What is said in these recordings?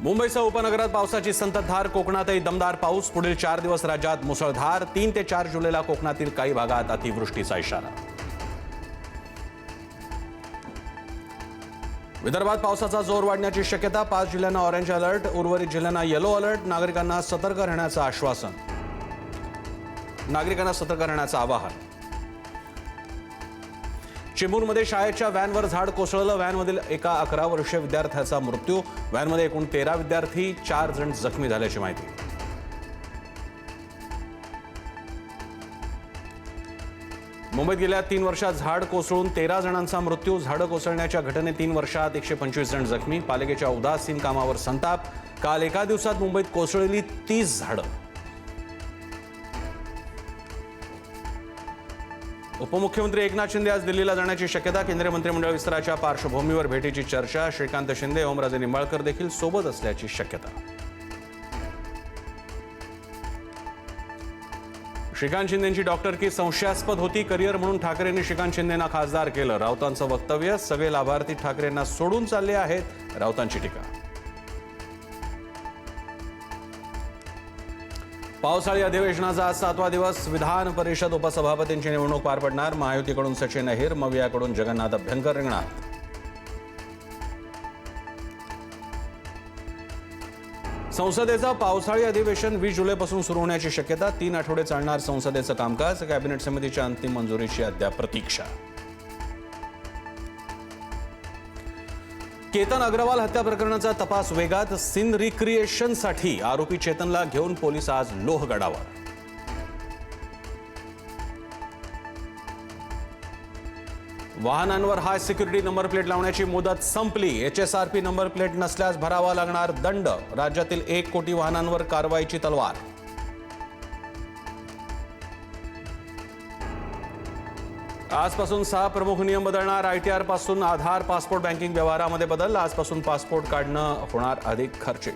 मुंबईसह उपनगरात पावसाची संततधार. कोकणातही दमदार पाऊस. पुढील 4 दिवस राज्यात मुसळधार. 3 ते 4 जुलैला कोकणातील काही भागात अतिवृष्टीचा इशारा. विदर्भात पावसाचा जोर वाढण्याची शक्यता. 5 जिल्ह्यांना ऑरेंज अलर्ट, उर्वरित जिल्ह्यांना येलो अलर्ट. नागरिकांना सतर्क राहण्याचं आश्वासन. नागरिकांना सतर्क राहण्याचं आवाहन. चिमूरमध्ये शाळेच्या व्हॅनवर झाड कोसळलं. व्हॅनमधील एका 11 वर्षीय विद्यार्थ्याचा मृत्यू. व्हॅनमध्ये एकूण 13 विद्यार्थी, 4 जण जखमी झाल्याची माहिती. मुंबईत गेल्या 3 वर्षात झाड कोसळून 13 जणांचा मृत्यू. झाडं कोसळण्याच्या घटनेत 3 वर्षात 125 जण जखमी. पालिकेच्या उदासीन कामावर संताप. काल एका दिवसात मुंबईत कोसळली 30 झाडं. उपमुख्यमंत्री एकनाथ शिंदे आज दिल्लीला जाण्याची शक्यता. केंद्रीय मंत्रिमंडळ विस्ताराच्या पार्श्वभूमीवर भेटीची चर्चा. श्रीकांत शिंदे, ओमराजे निंबाळकर देखील सोबत असल्याची शक्यता. श्रीकांत शिंदेंची डॉक्टरकी संशयास्पद होती. करिअर म्हणून ठाकरेंनी श्रीकांत शिंदेंना खासदार केलं. राऊतांचं वक्तव्य. सगळे लाभार्थी ठाकरेंना सोडून चालले आहेत. राऊतांची टीका. पावसाळी अधिवेशनाचा आज 7वा दिवस. विधान परिषद उपसभापतींची निवडणूक पार पडणार. महायुतीकडून सचिन अहिर, मवियाकडून जगन्नाथ अभ्यंकर रिंगणात. संसदेचं पावसाळी अधिवेशन 20 जुलैपासून सुरू होण्याची शक्यता. 3 आठवडे चालणार संसदेचं कामकाज. कॅबिनेट समितीच्या अंतिम मंजुरीची अद्याप प्रतीक्षा. केतन अग्रवाल हत्या प्रकरणाचा तपास वेगात. सीन रिक्रिएशनसाठी आरोपी चेतनला घेऊन पोलीस आज लोहगडावर. वाहनांवर हाय सिक्युरिटी नंबर प्लेट लावण्याची मुदत संपली. HSRP नंबर प्लेट नसल्यास भरावा लागणार दंड. राज्यातील 1 कोटी वाहनांवर कारवाईची तलवार. आजपासून 6 प्रमुख नियम बदलणार. ITR पासून आधार, पासपोर्ट, बँकिंग व्यवहारामध्ये बदल. आजपासून पासपोर्ट काढणं होणार अधिक खर्चिक.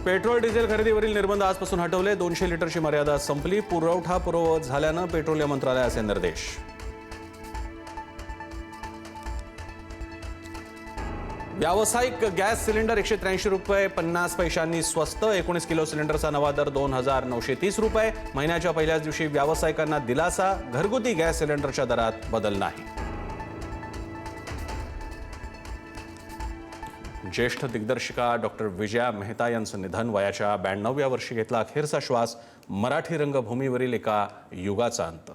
पेट्रोल डिझेल खरेदीवरील निर्बंध आजपासून हटवले. 200 लिटरची मर्यादा संपली. पुरवठा पूर्ववत झाल्यानं पेट्रोलियम मंत्रालयाचे निर्देश. व्यावसायिक गॅस सिलेंडर 183 रुपये 50 पैशांनी स्वस्त. 19 किलो सिलेंडरचा नवा दर 2930 रुपये. महिन्याच्या पहिल्याच दिवशी व्यावसायिकांना दिलासा. घरगुती गॅस सिलेंडरच्या दरात बदल नाही. ज्येष्ठ दिग्दर्शिका डॉक्टर विजया मेहता यांचं निधन. वयाच्या 92व्या वर्षी घेतला अखेरचा श्वास. मराठी रंगभूमीवरील एका युगाचा अंत.